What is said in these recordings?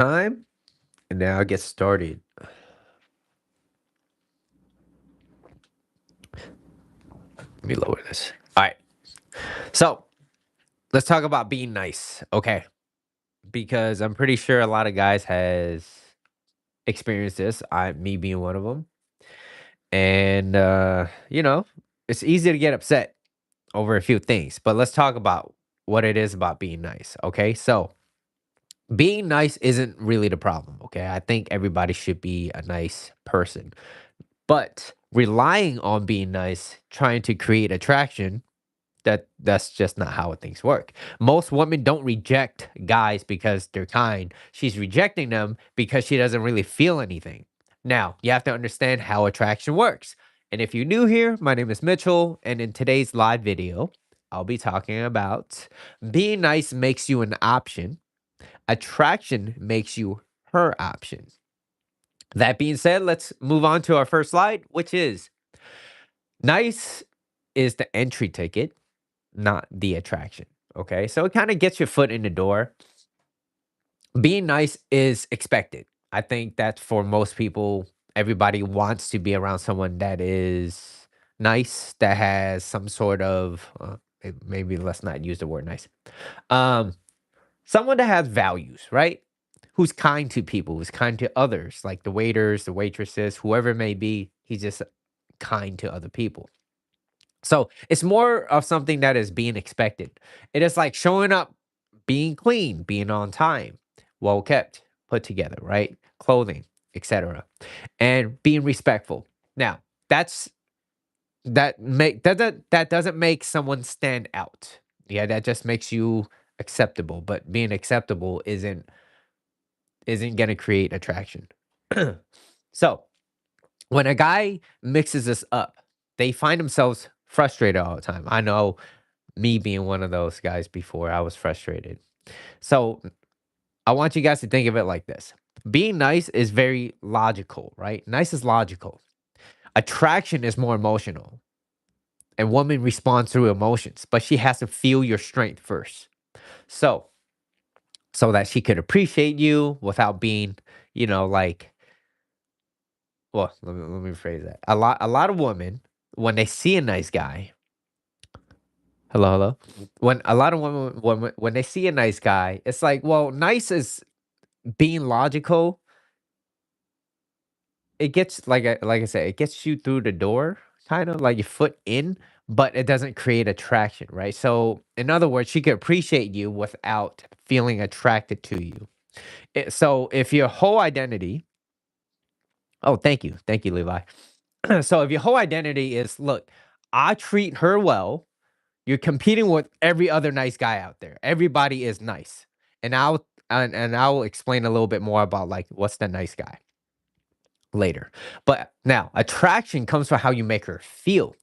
Time, and now I'll get started. Let me lower this. All right. So let's talk about being nice. Okay. Because I'm pretty sure a lot of guys has experienced this. Me being one of them. And it's easy to get upset over a few things. But let's talk about what it is about being nice. Okay. So being nice isn't really the problem. Okay. I think everybody should be a nice person. But relying on being nice, trying to create attraction, that's just not how things work. Most women don't reject guys because they're kind. She's rejecting them because she doesn't really feel anything. Now, you have to understand how attraction works. And if you're new here, my name is Mitchell, and in today's live video, I'll be talking about being nice makes you an option. Attraction makes you her option. That being said, let's move on to our first slide, which is nice is the entry ticket, not the attraction. Okay. So it kind of gets your foot in the door. Being nice is expected. I think that for most people, everybody wants to be around someone that is nice, that has some sort of, maybe let's not use the word nice. Um, Someone that has values, right? Who's kind to people, who's kind to others, like the waiters, the waitresses, whoever it may be. He's just kind to other people. So it's more of something that is being expected. It is like showing up, being clean, being on time, well kept, put together, right? Clothing, etc. And being respectful. Now, that's that doesn't make someone stand out. Yeah, that just makes you acceptable. But being acceptable isn't gonna create attraction. So when a guy mixes this up, they find themselves frustrated all the time. I know me being one of those guys before, I was frustrated. So I want you guys to think of it like this. Being nice is very logical, right? Nice is logical. Attraction is more emotional. And woman responds through emotions, but she has to feel your strength first. So so that she could appreciate you without being, like, well, let me rephrase that. A lot of women, when they see a nice guy, hello, hello. When a lot of women when they see a nice guy, it's like, well, nice is being logical. It gets like I said, it gets you through the door, kind of like your foot in, but it doesn't create attraction, right? So, in other words, she could appreciate you without feeling attracted to you. So, if your whole identity, oh, thank you, Levi. So, if your whole identity is, look, I treat her well, you're competing with every other nice guy out there. Everybody is nice, and I'll explain a little bit more about like what's the nice guy later. But now, attraction comes from how you make her feel.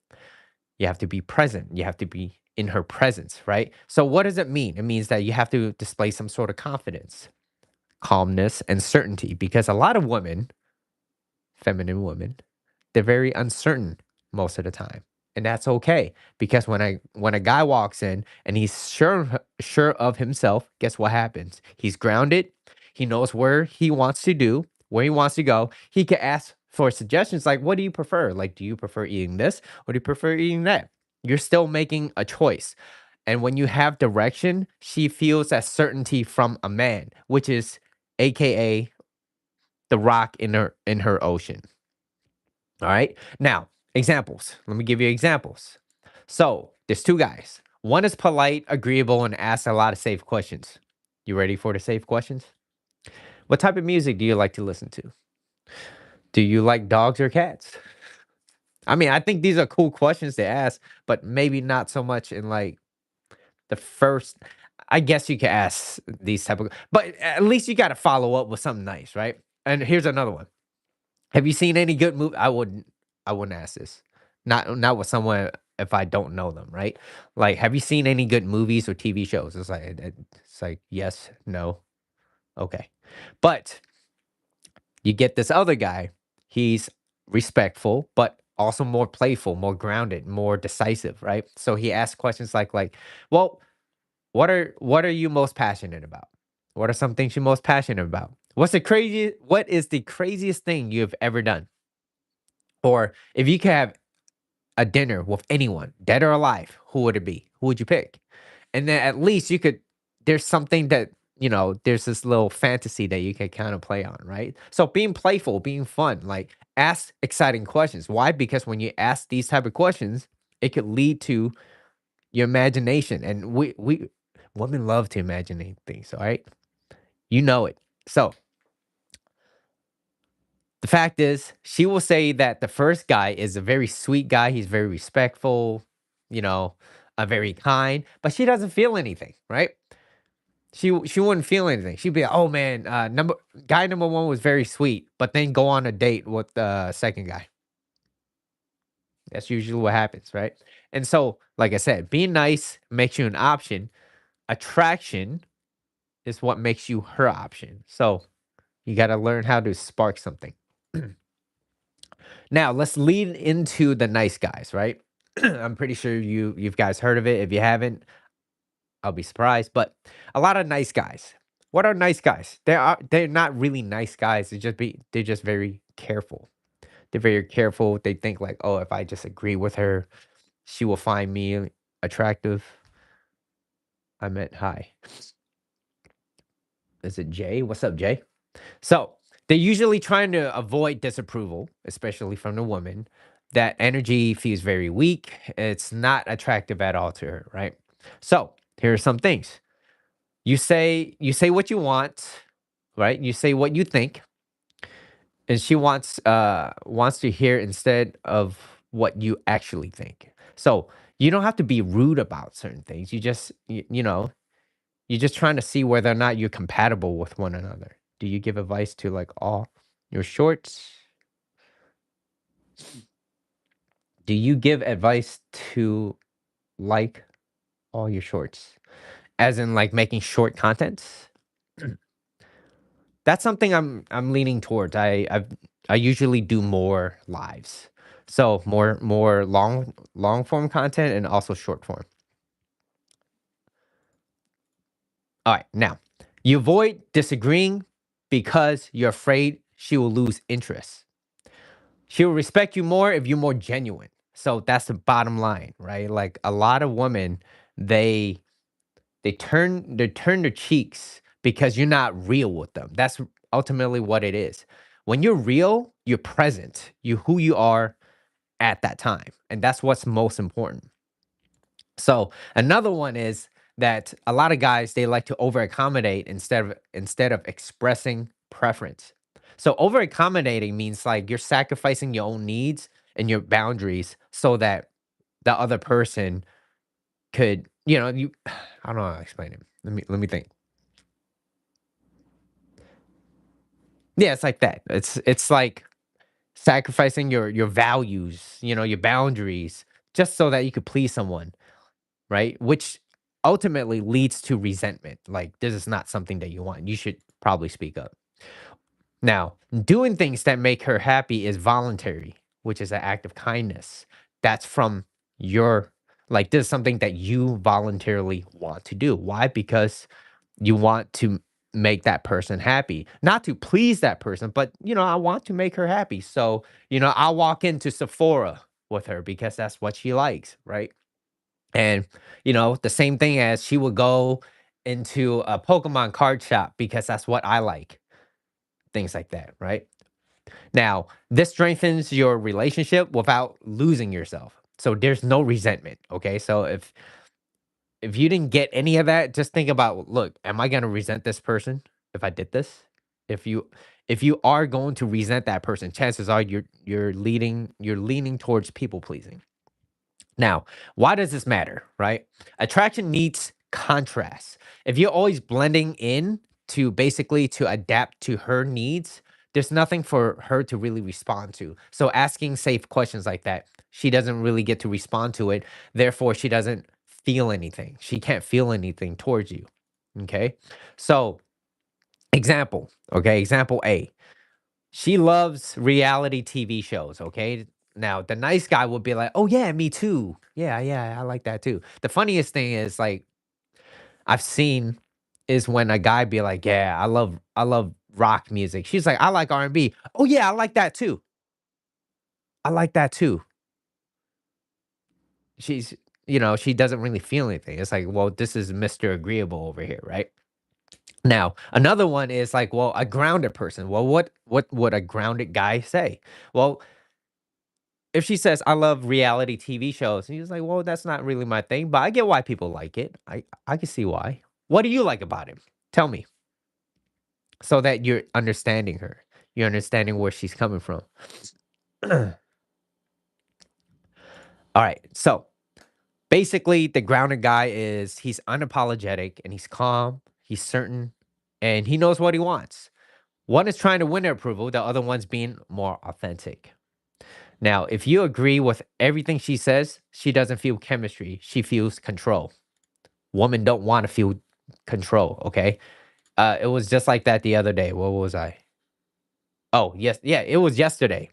You have to be present. You have to be in her presence, right? So, what does it mean? It means that you have to display some sort of confidence, calmness, and certainty. Because a lot of women, feminine women, they're very uncertain most of the time. And that's okay because when a guy walks in and he's sure of himself, guess what happens? He's grounded. He knows where he wants to do, where he wants to go. He can ask for suggestions like, "What do you prefer? Like, do you prefer eating this or do you prefer eating that?" You're still making a choice. And when you have direction, she feels that certainty from a man, which is AKA the rock in her ocean. All right. Now, examples. Let me give you examples. So there's two guys. One is polite, agreeable, and asks a lot of safe questions. You ready for the safe questions? What type of music do you like to listen to? Do you like dogs or cats? I mean, I think these are cool questions to ask, but maybe not so much in like the first. I guess you can ask these type of, but at least you got to follow up with something nice, right? And here's another one. Have you seen any good movie? I wouldn't ask this. Not with someone if I don't know them, right? Like, have you seen any good movies or TV shows? It's like yes, no, okay. But you get this other guy. He's respectful, but also more playful, more grounded, more decisive, right? So he asks questions like, well, what are you most passionate about? What are some things you're most passionate about? What is the craziest thing you've ever done? Or if you could have a dinner with anyone, dead or alive, who would it be? Who would you pick? And then at least you could there's something that, there's this little fantasy that you could kind of play on, right? So being playful, being fun, like ask exciting questions. Why? Because when you ask these type of questions, it could lead to your imagination. And we women love to imagine things, all right? You know it. So the fact is, she will say that the first guy is a very sweet guy. He's very respectful, you know, very kind, but she doesn't feel anything, right? She wouldn't feel anything. She'd be like, "Oh man, number one was very sweet," but then go on a date with the second guy. That's usually what happens, right? And so, like I said, being nice makes you an option. Attraction is what makes you her option. So you got to learn how to spark something. Now let's lead into the nice guys, right? I'm pretty sure you've guys heard of it. If you haven't, I'll be surprised. But a lot of nice guys. What are nice guys? They're not really nice guys. They're just very careful. They're very careful. They think like, oh, if I just agree with her, she will find me attractive. I meant hi. Is it Jay? What's up, Jay? So they're usually trying to avoid disapproval, especially from the woman. That energy feels very weak. It's not attractive at all to her, right? So here are some things. You say what you want, right? You say what you think, and she wants to hear instead of what you actually think. So you don't have to be rude about certain things. You're just trying to see whether or not you're compatible with one another. Do you give advice to like all your shorts? Do you give advice to like all your shorts? As in like making short contents? That's something I'm leaning towards. I usually do more lives. So more long form content and also short form. All right, now you avoid disagreeing because you're afraid she will lose interest. She will respect you more if you're more genuine. So that's the bottom line, right? Like a lot of women, they they turn their cheeks because you're not real with them. That's ultimately what it is. When you're real, you're present. You who you are at that time. And that's what's most important. So another one is that a lot of guys they like to over accommodate instead of expressing preference. So over accommodating means like you're sacrificing your own needs and your boundaries so that the other person could, you I don't know how to explain it. Let me think. Yeah, it's like that. It's like sacrificing your values, your boundaries just so that you could please someone, right? Which ultimately leads to resentment. Like, this is not something that you want. You should probably speak up. Now, doing things that make her happy is voluntary, which is an act of kindness. That's from your, like, this is something that you voluntarily want to do. Why? Because you want to make that person happy, not to please that person, but, I want to make her happy. So, I'll walk into Sephora with her because that's what she likes, right? And, the same thing as she would go into a Pokemon card shop because that's what I like, things like that, right? Now, this strengthens your relationship without losing yourself. So there's no resentment, okay? So if you didn't get any of that, just think about, look, am I going to resent this person if I did this? If you if you are going to resent that person, chances are you're leaning towards people pleasing. Now, why does this matter, right? Attraction needs contrast. If you're always blending in to basically to adapt to her needs, there's nothing for her to really respond to. So asking safe questions like that, she doesn't really get to respond to it. Therefore, she doesn't feel anything. She can't feel anything towards you. Okay? So, example A. She loves reality TV shows, okay? Now, the nice guy would be like, "Oh yeah, me too. Yeah, yeah, I like that too." The funniest thing is like I've seen is when a guy be like, "Yeah, I love rock music. She's like, I like R&B. Oh yeah, I like that too. I like that too. She's, she doesn't really feel anything. It's like, well, this is Mr. Agreeable over here, right? Now, another one is like, well, a grounded person. Well, what would a grounded guy say? Well, if she says, I love reality TV shows, and he's like, well, that's not really my thing, but I get why people like it. I can see why. What do you like about him? Tell me. So that you're understanding her. You're understanding where she's coming from. All right. So basically, the grounded guy is he's unapologetic and he's calm, he's certain, and he knows what he wants. One is trying to win her approval, the other one's being more authentic. Now, if you agree with everything she says, she doesn't feel chemistry, she feels control. Women don't want to feel control, okay? It was just like that the other day. What was I? Oh, yes, yeah, it was yesterday.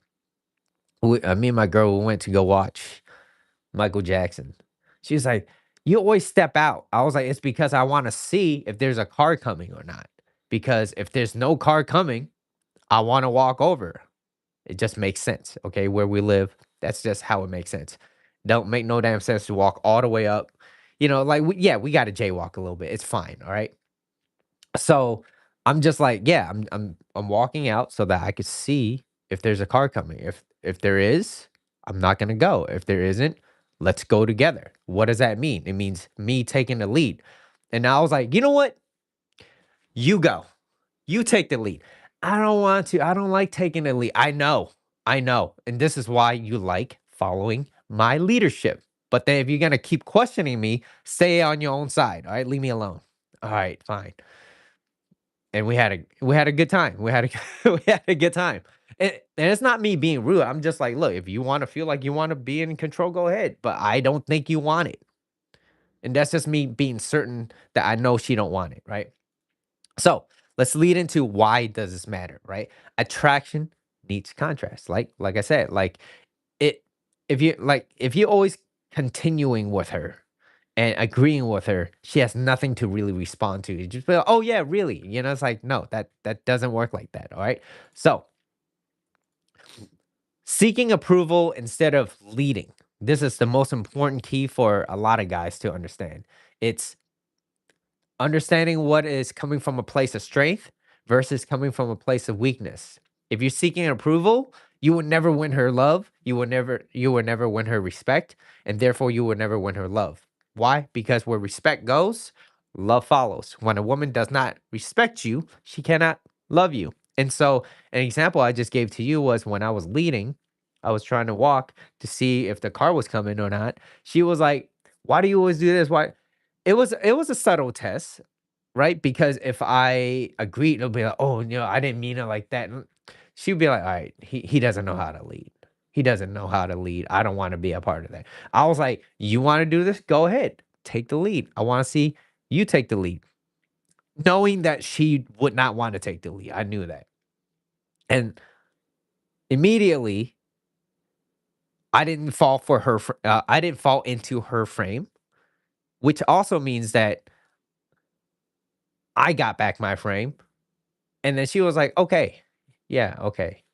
Me and my girl we went to go watch Michael Jackson. She was like, "You always step out." I was like, "It's because I want to see if there's a car coming or not. Because if there's no car coming, I want to walk over." It just makes sense, okay? Where we live, that's just how it makes sense. Don't make no damn sense to walk all the way up. Like yeah, we got to jaywalk a little bit. It's fine, all right? So I'm just like, yeah, I'm walking out so that I could see if there's a car coming. If there is, I'm not gonna go. If there isn't, let's go together. What does that mean? It means me taking the lead. And I was like, you know what? You go. You take the lead. I don't want to. I don't like taking the lead. I know. I know. And this is why you like following my leadership. But then if you're gonna keep questioning me, stay on your own side. All right, leave me alone. All right, fine. And we had a good time. We had a we had a good time. And it's not me being rude. I'm just like, look, if you want to feel like you want to be in control, go ahead. But I don't think you want it. And that's just me being certain that I know she don't want it, right? So let's lead into why does this matter, right? Attraction needs contrast. Like I said, like it if you always continuing with her and agreeing with her, she has nothing to really respond to. You just be like, oh yeah, really? It's like, no, that doesn't work like that. All right. So seeking approval instead of leading. This is the most important key for a lot of guys to understand. It's understanding what is coming from a place of strength versus coming from a place of weakness. If you're seeking approval, you will never win her love. You will never win her respect, and therefore you will never win her love. Why? Because where respect goes, love follows. When a woman does not respect you, she cannot love you. And so, an example I just gave to you was when I was leading, I was trying to walk to see if the car was coming or not. She was like, "Why do you always do this? Why?" It was a subtle test, right? Because if I agreed, it'll be like, "Oh, I didn't mean it like that." She'd be like, "All right, he doesn't know how to lead. He doesn't know how to lead. I don't want to be a part of that." I was like, "You want to do this? Go ahead. Take the lead. I want to see you take the lead." Knowing that she would not want to take the lead. I knew that. And immediately, I didn't fall into her frame, which also means that I got back my frame. And then she was like, "Okay. Yeah, okay."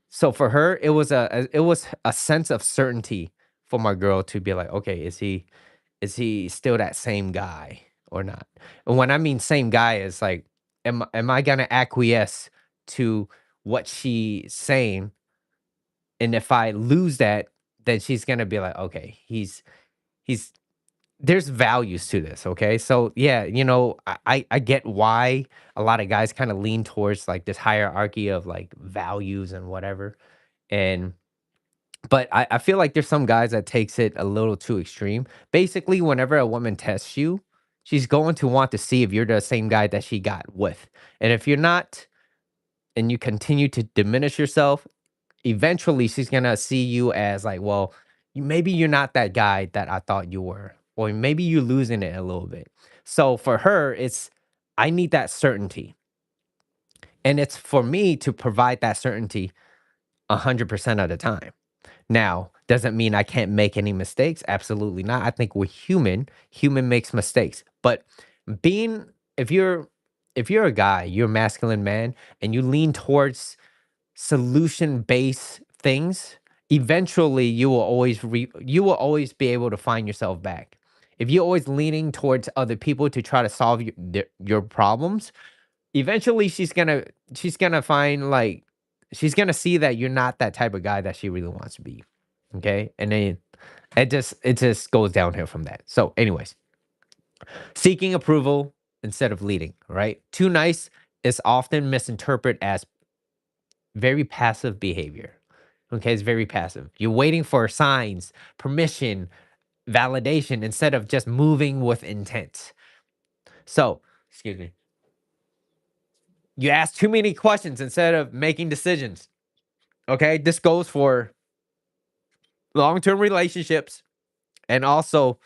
So for her, it was a sense of certainty for my girl to be like, "Okay, is he still that same guy or not?" And when I mean same guy is like, am I gonna acquiesce to what she's saying? And if I lose that, then she's gonna be like, "Okay, he's there's values to this, okay?" So, yeah, I get why a lot of guys kinda lean towards, like, this hierarchy of, like, values and whatever, and but I feel like there's some guys that takes it a little too extreme. Basically, whenever a woman tests you, she's going to want to see if you're the same guy that she got with, and if you're not, and you continue to diminish yourself, eventually she's gonna see you as like, well, maybe you're not that guy that I thought you were, or maybe you're losing it a little bit. So for her, it's I need that certainty. And it's for me to provide that certainty 100% of the time. Now, doesn't mean I can't make any mistakes. Absolutely not. I think we're human. Human makes mistakes. But being if you're if you're a guy, you're a masculine man, and you lean towards solution-based things, eventually you will always be able to find yourself back. If you're always leaning towards other people to try to solve your problems, eventually she's gonna find like she's gonna see that you're not that type of guy that she really wants to be. Okay. And then it just goes downhill from that. So, anyways, seeking approval instead of leading, right? Too nice is often misinterpreted as very passive behavior. Okay, it's very passive. You're waiting for signs, permission, validation instead of just moving with intent. So, excuse me. You ask too many questions instead of making decisions. Okay, this goes for long term relationships and also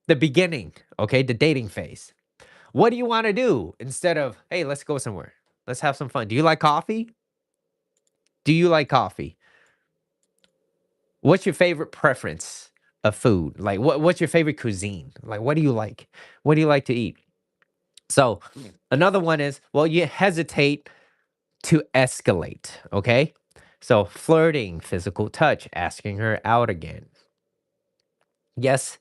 the beginning, okay, the dating phase. What do you want to do instead of, hey, let's go somewhere? Let's have some fun. Do you like coffee? Do you like coffee? What's your favorite preference of food? Like what's your favorite cuisine? Like what do you like? What do you like to eat? So, another one is, well, you hesitate to escalate, okay? So, flirting, physical touch, asking her out again. Yes,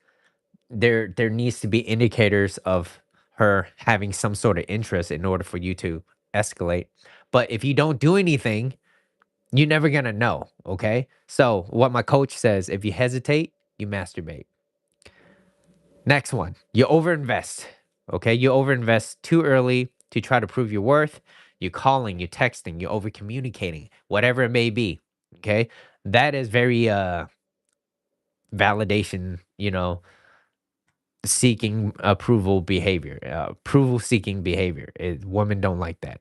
there needs to be indicators of her having some sort of interest in order for you to escalate. But if you don't do anything, you're never going to know, okay? So, what my coach says, if you hesitate, you masturbate. Next one, you overinvest. Okay, you overinvest too early to try to prove your worth. You're calling, you're texting, you're over communicating, whatever it may be. Okay, that is very validation, seeking approval behavior, approval seeking behavior. Women don't like that.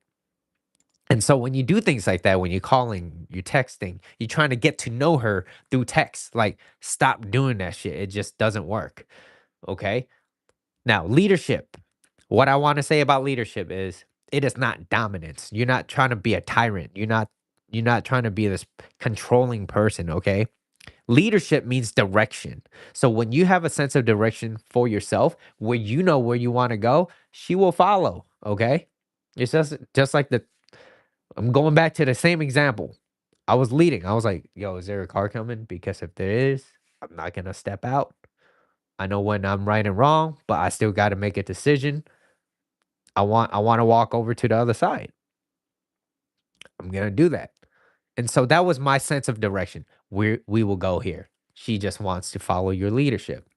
And so when you do things like that, when you're calling, you're texting, you're trying to get to know her through text, like stop doing that shit. It just doesn't work. Okay. Now, leadership. What I want to say about leadership is it is not dominance. You're not trying to be a tyrant. You're not trying to be this controlling person, okay? Leadership means direction. So when you have a sense of direction for yourself, where you know where you want to go, she will follow, okay? It's just like the I'm going back to the same example. I was leading. I was like, "Yo, is there a car coming? Because if there is, I'm not going to step out. I know when I'm right and wrong, but I still got to make a decision. I want to walk over to the other side. I'm going to do that." And so that was my sense of direction. We will go here. She just wants to follow your leadership.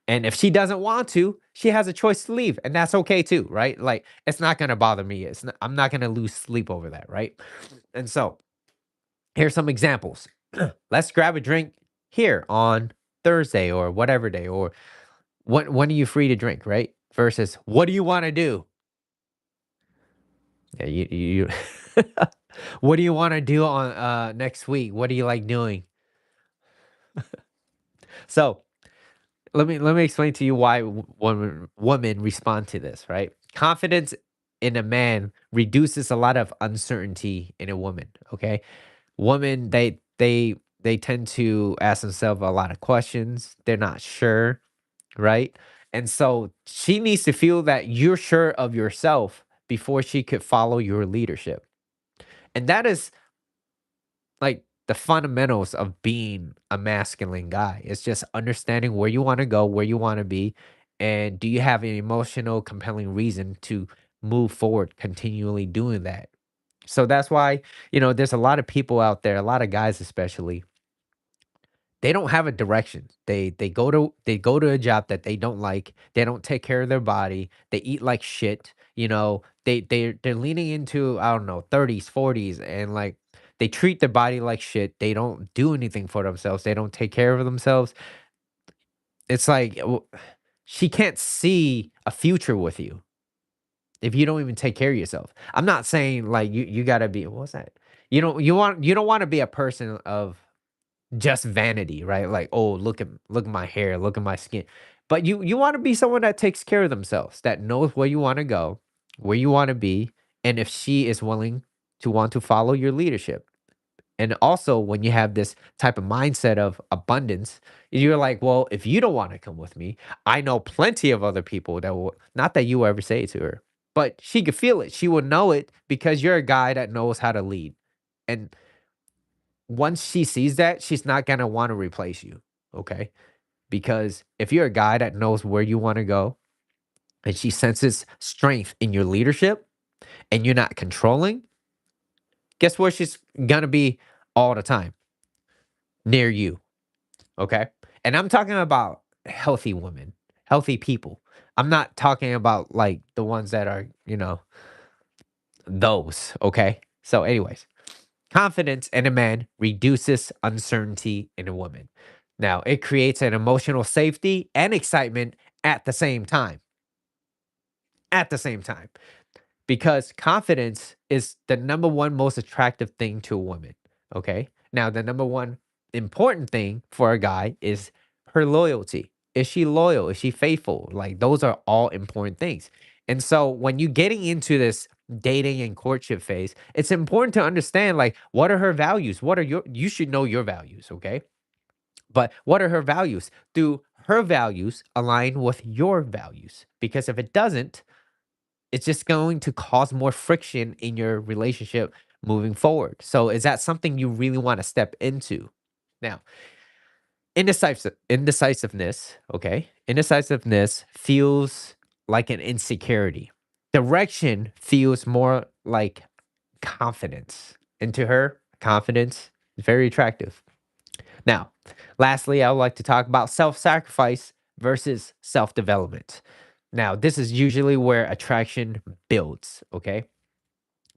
And if she doesn't want to, she has a choice to leave, and that's okay too, right? Like it's not going to bother me. I'm not going to lose sleep over that, right? And so, here's some examples. Let's grab a drink here on Thursday or whatever day, or when are you free to drink, right? Versus what do you want to do? Yeah, you what do you wanna do on, next week? What do you like doing? So, let me explain to you why women respond to this, right? Confidence in a man reduces a lot of uncertainty in a woman, okay? Women, they tend to ask themselves a lot of questions. They're not sure, right? And so, she needs to feel that you're sure of yourself before she could follow your leadership. And that is like the fundamentals of being a masculine guy. It's just understanding where you want to go, where you want to be, and do you have an emotional, compelling reason to move forward, continually doing that. So that's why, there's a lot of people out there, a lot of guys especially, they don't have a direction. They go to a job that they don't like. They don't take care of their body. They eat like shit. They're leaning into, I don't know, 30s, 40s, and like they treat their body like shit. They don't do anything for themselves. They don't take care of themselves. It's like she can't see a future with you if you don't even take care of yourself. I'm not saying like you got to be what's that? You don't want to be a person of just vanity, right? Like, oh, look at my hair, look at my skin. But you want to be someone that takes care of themselves, that knows where you want to go, where you want to be, and if she is willing to want to follow your leadership. And also when you have this type of mindset of abundance, you're like, well, if you don't want to come with me, I know plenty of other people that will not that you ever say it to her. but she could feel it. She will know it because you're a guy that knows how to lead. And once she sees that, she's not going to want to replace you. Okay. Because if you're a guy that knows where you want to go and she senses strength in your leadership and you're not controlling, guess where she's going to be all the time? Near you. Okay. And I'm talking about healthy women, healthy people. I'm not talking about like the ones that are, those. Okay. So, anyways, confidence in a man reduces uncertainty in a woman. Now, it creates an emotional safety and excitement at the same time. At the same time. Because confidence is the number one most attractive thing to a woman. Okay. Now, the number one important thing for a guy is her loyalty. Is she loyal? Is she faithful? Like, those are all important things. And so, when you getting into this dating and courtship phase, it's important to understand like what are her values? What are you should know your values, okay? But what are her values? Do her values align with your values? Because if it doesn't, it's just going to cause more friction in your relationship moving forward. So is that something you really want to step into? Now, indecisiveness, okay? Indecisiveness feels like an insecurity. Direction feels more like confidence. And to her, confidence is very attractive. Now, lastly, I would like to talk about self sacrifice versus self development. Now, this is usually where attraction builds, okay?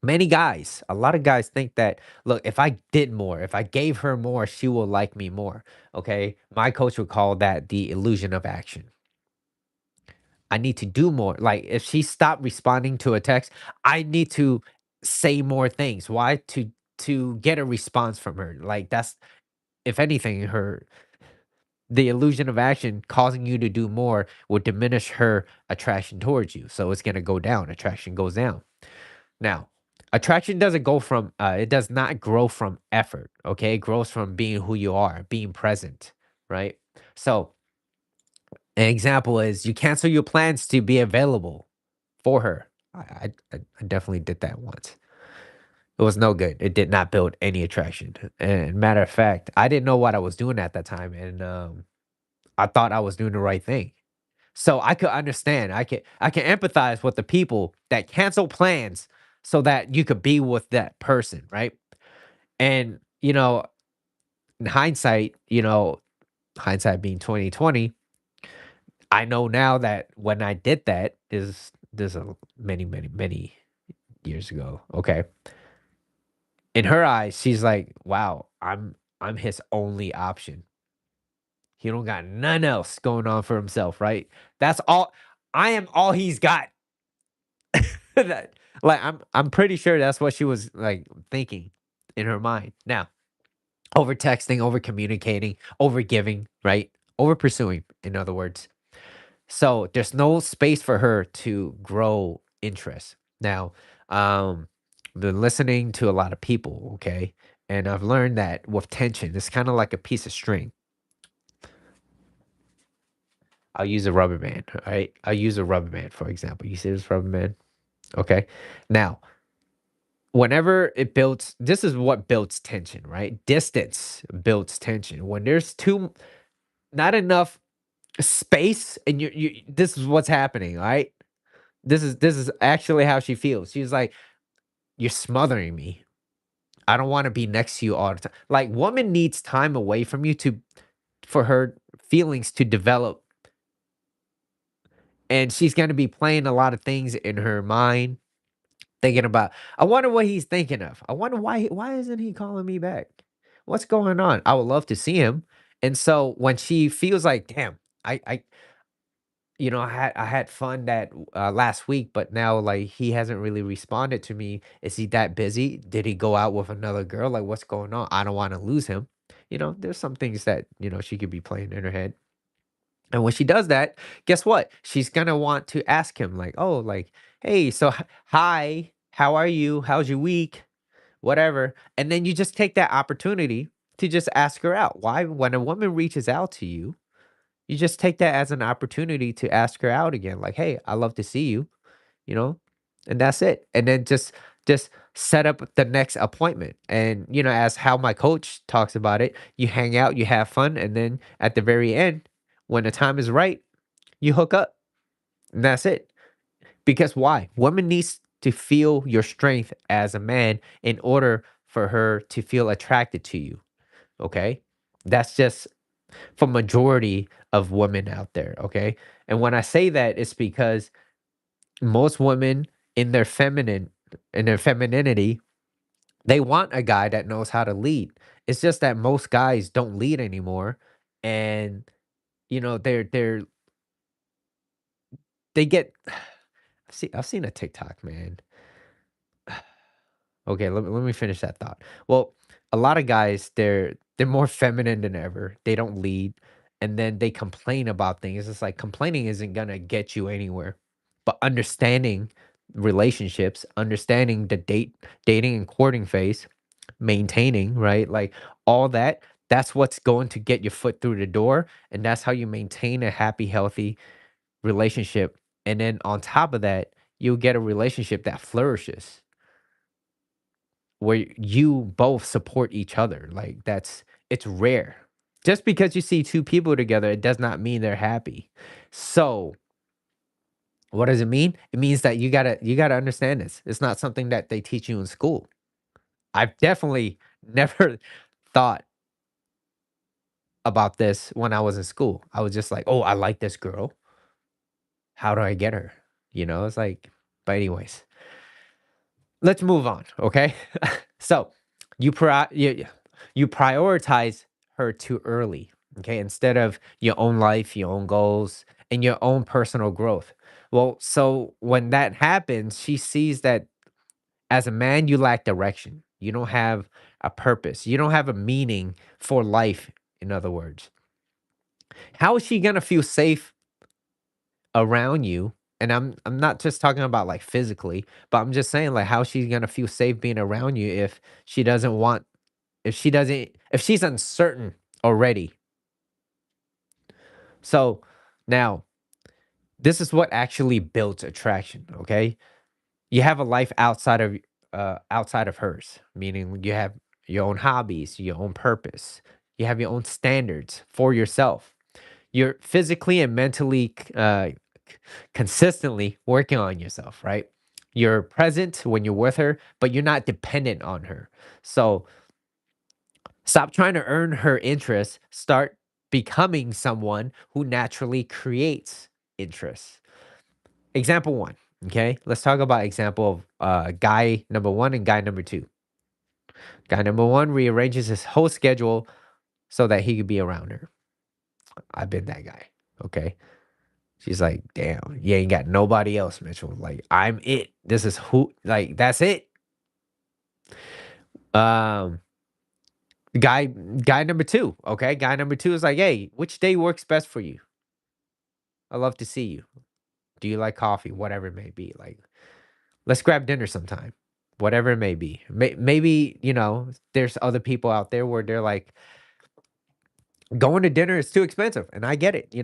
Many guys, a lot of guys think that, look, if I did more, if I gave her more, she will like me more, okay? My coach would call that the illusion of action. I need to do more. Like, if she stopped responding to a text, I need to say more things. Why? To get a response from her. Like, that's, if anything, her the illusion of action causing you to do more would diminish her attraction towards you. So it's going to go down. Attraction goes down. Now, attraction doesn't go from, it does not grow from effort. Okay. It grows from being who you are, being present. Right. So, an example is you cancel your plans to be available for her. I definitely did that once. It was no good. It did not build any attraction. And matter of fact, I didn't know what I was doing at that time. And I thought I was doing the right thing. So I could understand. I can empathize with the people that cancel plans so that you could be with that person, right? And in hindsight, hindsight being 2020, I know now that when I did that is this a many, many, many years ago. Okay. In her eyes, she's like, wow, I'm his only option. He don't got none else going on for himself, right? That's all. I am all he's got. That, like I'm pretty sure that's what she was like thinking in her mind. Now, over texting, over communicating, over giving, right? Over pursuing, in other words. So there's no space for her to grow interest. Now, I've been listening to a lot of people, okay? And I've learned that with tension, it's kind of like a piece of string. I'll use a rubber band, all right? I'll use a rubber band, for example. You see this rubber band? Okay. Now, whenever it builds, this is what builds tension, right? Distance builds tension. When there's too not enough space and you this is what's happening, right? This is actually how she feels. She's like, "You're smothering me. I don't want to be next to you all the time." Like, woman needs time away from you to for her feelings to develop, and she's going to be playing a lot of things in her mind, thinking about, I wonder what he's thinking of. I wonder why isn't he calling me back? What's going on? I would love to see him. And so when she feels like, damn, I had fun that last week, but now like he hasn't really responded to me. Is he that busy? Did he go out with another girl? Like, what's going on? I don't want to lose him. There's some things that she could be playing in her head. And when she does that, guess what? She's gonna want to ask him, like, oh, like, hey, so hi, how are you? How's your week? Whatever. And then you just take that opportunity to just ask her out. Why? When a woman reaches out to you, you just take that as an opportunity to ask her out again. Like, hey, I love to see you, you know? and that's it. And then just set up the next appointment. And as how my coach talks about it, you hang out, you have fun, and then at the very end, when the time is right, you hook up. And that's it. Because why? Woman needs to feel your strength as a man in order for her to feel attracted to you. Okay? That's just for majority of women out there, okay? And when I say that, it's because most women in their femininity, they want a guy that knows how to lead. It's just that most guys don't lead anymore, and they get. I've seen a TikTok, man. Okay, let me finish that thought. Well, a lot of guys, they're more feminine than ever. They don't lead, and then they complain about things. It's like complaining isn't gonna get you anywhere. But understanding relationships, understanding the dating and courting phase, maintaining, right? Like all that, that's what's going to get your foot through the door, and that's how you maintain a happy, healthy relationship. And then on top of that, you'll get a relationship that flourishes where you both support each other. Like it's rare. Just because you see two people together, it does not mean they're happy. So, what does it mean? It means that you gotta understand this. It's not something that they teach you in school. I've definitely never thought about this when I was in school. I was just like, "Oh, I like this girl. How do I get her?" It's like, but anyways, let's move on, okay? So, you prioritize her too early, okay? Instead of your own life, your own goals, and your own personal growth. Well, so when that happens, she sees that as a man, you lack direction. You don't have a purpose. You don't have a meaning for life, in other words. How is she gonna feel safe around you? And I'm not just talking about like physically, but I'm just saying like how she's gonna feel safe being around you if she doesn't want if she's uncertain already. So now this is what actually builds attraction, okay? You have a life outside of hers, meaning you have your own hobbies, your own purpose. You have your own standards for yourself. You're physically and mentally consistently working on yourself, right? You're present when you're with her, but you're not dependent on her. So stop trying to earn her interest. Start becoming someone who naturally creates interest. Example one. Okay, let's talk about example of guy number one and guy number two. Guy number one rearranges his whole schedule so that he could be around her. I've been that guy. Okay. She's like, damn, you ain't got nobody else, Mitchell. Like, I'm it. This is who, like, that's it. Um, guy number two. Okay. Guy number two is like, hey, which day works best for you? I love to see you. Do you like coffee? Whatever it may be. Like, let's grab dinner sometime. Whatever it may be. Maybe, there's other people out there where they're like, going to dinner is too expensive. And I get it,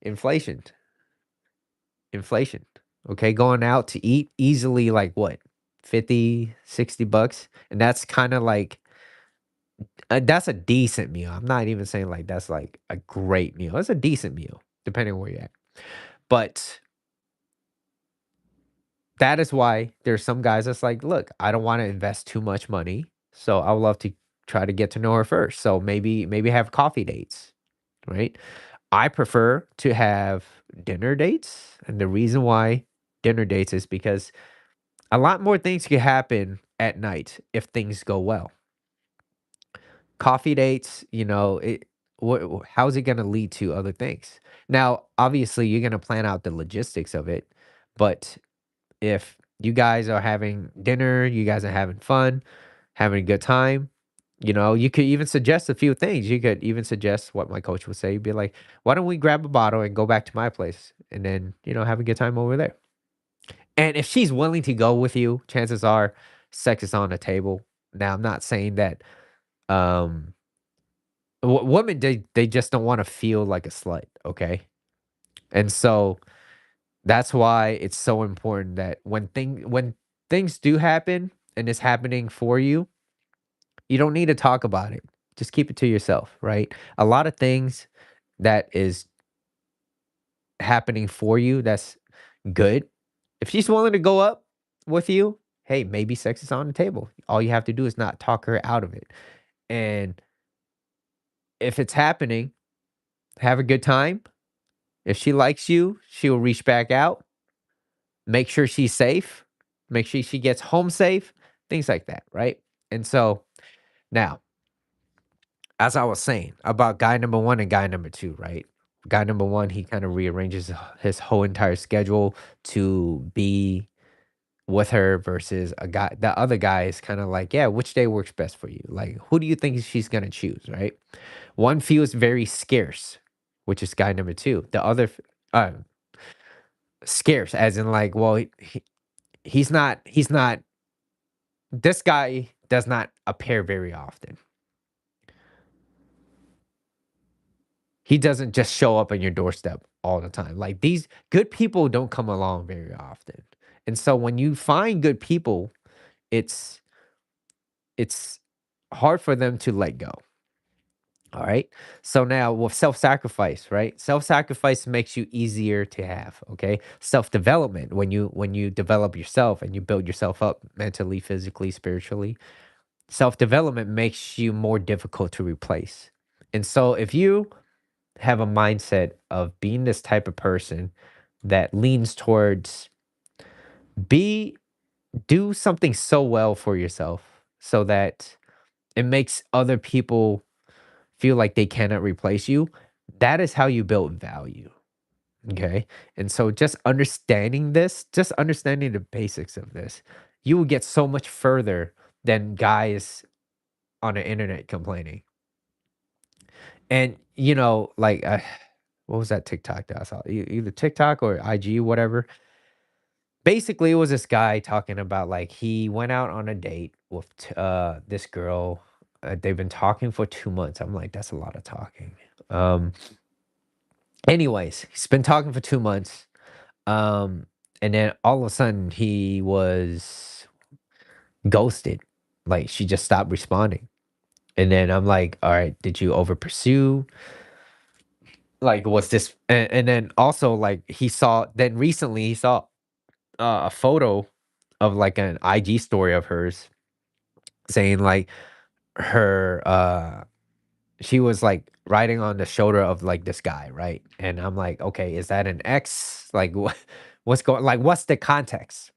inflation, inflation. Okay. Going out to eat easily, like what, 50, $60. And that's kind of like, that's a decent meal. I'm not even saying like that's like a great meal. It's a decent meal, depending on where you're at. But that is why there's some guys that's like, look, I don't want to invest too much money, so I would love to try to get to know her first. So maybe have coffee dates, right? I prefer to have dinner dates, and the reason why dinner dates is because a lot more things can happen at night if things go well. Coffee dates, how's it going to lead to other things? Now, obviously, you're going to plan out the logistics of it, but if you guys are having dinner, you guys are having fun, having a good time, you could even suggest a few things. You could even suggest what my coach would say. You'd be like, why don't we grab a bottle and go back to my place and then, have a good time over there? And if she's willing to go with you, chances are sex is on the table. Now, I'm not saying that um women they just don't want to feel like a slut, okay? And so That's why it's so important that when things do happen and it's happening for you, you don't need to talk about it. Just keep it to yourself, right? A lot of things that is happening for you that's good. If she's willing to go up with you, hey, maybe sex is on the table. All you have to do is not talk her out of it. And if it's happening, have a good time. If she likes you, she'll reach back out. Make sure she's safe. Make sure she gets home safe. Things like that, right? And so now, as I was saying about guy number one and guy number two, right? Guy number one, he kind of rearranges his whole entire schedule to be with her versus a guy. The other guy is kind of like, yeah, which day works best for you? Like, who do you think she's gonna choose, right? One feels very scarce, which is guy number two. The other, scarce, as in like, well, he's not. This guy does not appear very often. He doesn't just show up on your doorstep all the time. Like these good people don't come along very often. And so when you find good people, it's it's hard for them to let go. All right. So now with self-sacrifice, right? Self-sacrifice makes you easier to have, okay? Self-development, when you develop yourself and you build yourself up mentally, physically, spiritually, self-development makes you more difficult to replace. And so if you have a mindset of being this type of person that leans towards be do something so well for yourself so that it makes other people feel like they cannot replace you, that is how you build value. Okay. And so just understanding this, just understanding the basics of this, you will get so much further than guys on the internet complaining. And, like, what was that TikTok that I saw? Either TikTok or IG, whatever. Basically, it was this guy talking about like he went out on a date with this girl. They've been talking for 2 months. I'm like, that's a lot of talking. Um, anyways, he's been talking for 2 months. Um, and then all of a sudden he was ghosted. Like she just stopped responding. And then I'm like, all right, did you over pursue? Like, was this? And then also like then recently he saw a photo of like an IG story of hers saying like her she was like riding on the shoulder of like this guy, right? And I'm like, okay, is that an ex? Like what's going like what's the context?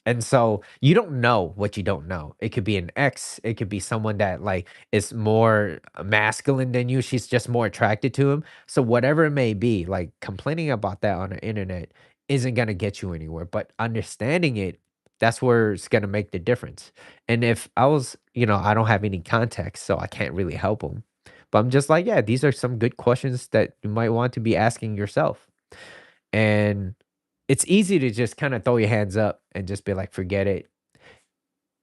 And so you don't know what you don't know. It could be an ex, it could be someone that like is more masculine than you. She's just more attracted to him. So whatever it may be, like complaining about that on the internet isn't gonna get you anywhere. But understanding it, that's where it's gonna make the difference. And if I was, I don't have any context, so I can't really help him. But I'm just like, yeah, these are some good questions that you might want to be asking yourself. And it's easy to just kinda throw your hands up and just be like, "Forget it."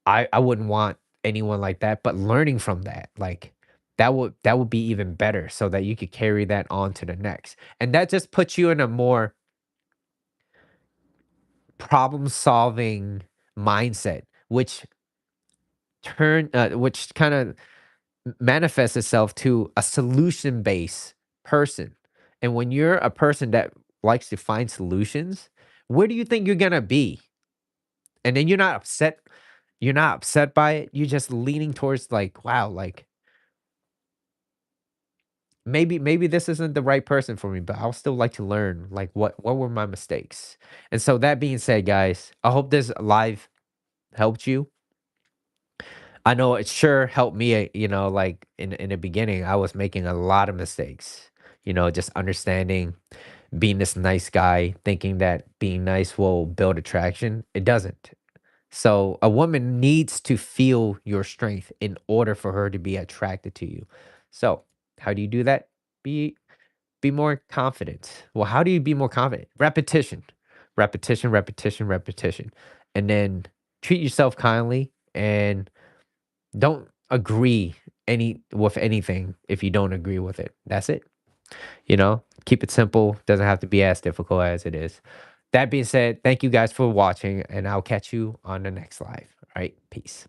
I wouldn't want anyone like that, but learning from that, like, that would be even better so that you could carry that on to the next. And that just puts you in a more problem-solving mindset, which kinda manifests itself to a solution-based person. And when you're a person that likes to find solutions, where do you think you're gonna be? And then you're not upset by it, you're just leaning towards like, "Wow, like, maybe this isn't the right person for me, but I'll still like to learn, like, what were my mistakes?" And so that being said, guys, I hope this live helped you. I know it sure helped me, like, in the beginning, I was making a lot of mistakes, just understanding being this nice guy, thinking that being nice will build attraction. It doesn't. So a woman needs to feel your strength in order for her to be attracted to you. So how do you do that? Be be more confident. Well, how do you be more confident? Repetition. Repetition, repetition, repetition. And then treat yourself kindly and don't agree with anything if you don't agree with it. That's it. Keep it simple. Doesn't have to be as difficult as it is. That being said, thank you guys for watching, and I'll catch you on the next live. All right, peace.